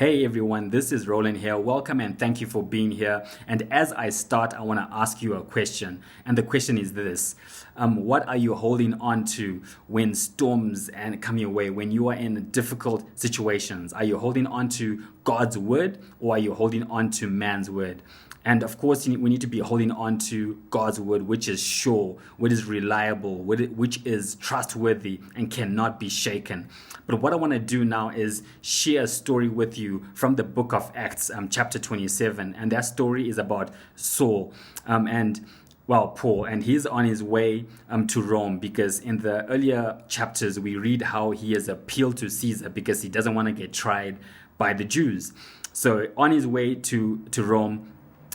Hey everyone, this is Roland here. Welcome and thank you for being here. And as I start, I want to ask you a question. And the question is this. What are you holding on to when storms come your way, when you are in difficult situations? Are you holding on to God's word or are you holding on to man's word? And of course, we need to be holding on to God's word, which is sure, which is reliable, which is trustworthy and cannot be shaken. But what I want to do now is share a story with you from the book of Acts, chapter 27. And that story is about Saul Paul, and he's on his way to Rome, because in the earlier chapters, we read how he has appealed to Caesar because he doesn't want to get tried by the Jews. So on his way to Rome,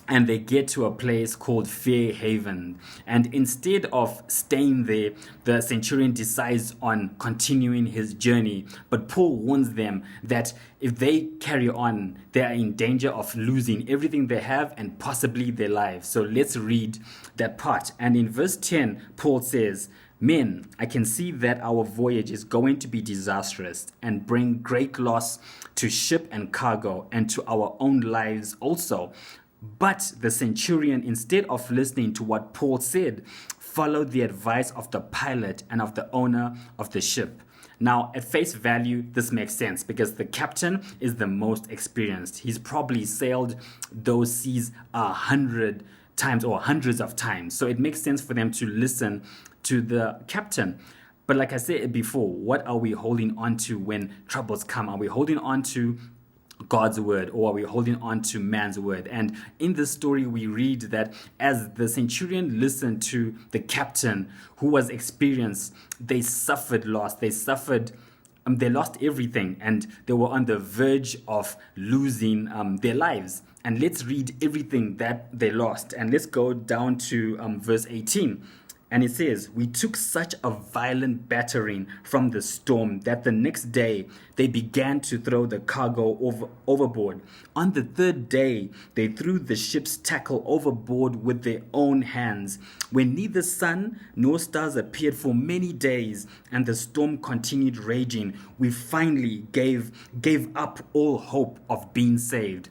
and they get to a place called Fair Haven. And instead of staying there, the centurion decides on continuing his journey. But Paul warns them that if they carry on, they are in danger of losing everything they have and possibly their lives. So let's read that part. And in verse 10, Paul says, "Men, I can see that our voyage is going to be disastrous and bring great loss to ship and cargo and to our own lives also." But the centurion, instead of listening to what Paul said, followed the advice of the pilot and of the owner of the ship. Now, at face value, this makes sense because the captain is the most experienced. He's probably sailed those seas 100 times or hundreds of times. So it makes sense for them to listen to the captain. But like I said before, what are we holding on to when troubles come? Are we holding on to God's word, or are we holding on to man's word? And in this story, we read that as the centurion listened to the captain who was experienced, they suffered loss. They lost everything, and they were on the verge of losing their lives. And let's read everything that they lost. And let's go down to verse 18. And it says, "We took such a violent battering from the storm that the next day they began to throw the cargo overboard. On the third day, they threw the ship's tackle overboard with their own hands. When neither sun nor stars appeared for many days and the storm continued raging, we finally gave up all hope of being saved."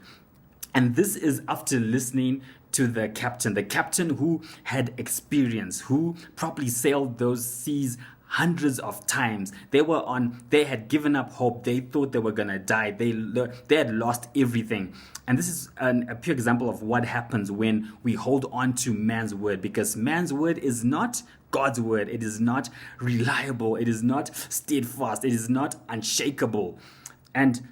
And this is after listening to the captain who had experience, who probably sailed those seas hundreds of times. They had given up hope. They thought they were going to die. They had lost everything. And this is a pure example of what happens when we hold on to man's word, because man's word is not God's word. It is not reliable. It is not steadfast. It is not unshakable. And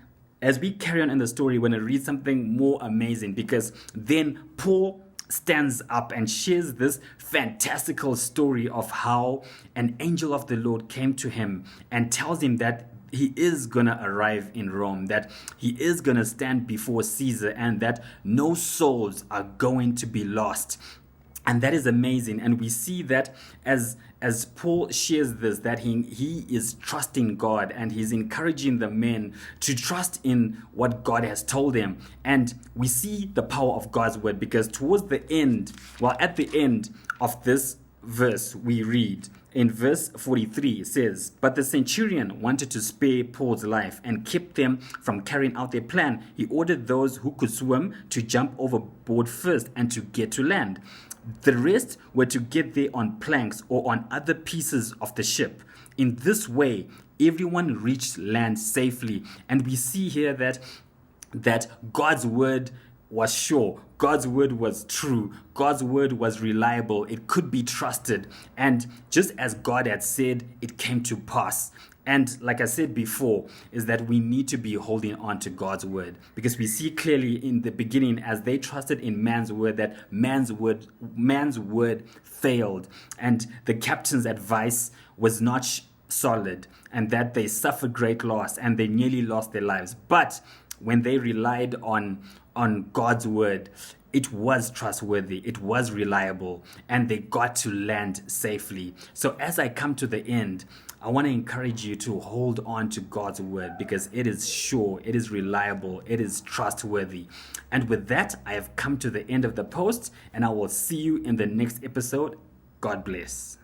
as we carry on in the story, we're going to read something more amazing, because then Paul stands up and shares this fantastical story of how an angel of the Lord came to him and tells him that he is going to arrive in Rome, that he is going to stand before Caesar, and that no souls are going to be lost. And that is amazing. And we see that as Paul shares this, that he is trusting God, and he's encouraging the men to trust in what God has told them. And we see the power of God's word, because towards the end, at the end of this verse, we read in verse 43, it says, "But the centurion wanted to spare Paul's life and kept them from carrying out their plan. He ordered those who could swim to jump overboard first and to get to land. The rest were to get there on planks or on other pieces of the ship. In this way, everyone reached land safely." And we see here that God's word was sure. God's word was true. God's word was reliable. It could be trusted. And just as God had said, it came to pass. And like I said before, is that we need to be holding on to God's word, because we see clearly in the beginning, as they trusted in man's word, that man's word failed, and the captain's advice was not solid, and that they suffered great loss and they nearly lost their lives. But when they relied on God's word, it was trustworthy, it was reliable, and they got to land safely. So as I come to the end, I want to encourage you to hold on to God's word, because it is sure, it is reliable, it is trustworthy. And with that, I have come to the end of the post, and I will see you in the next episode. God bless.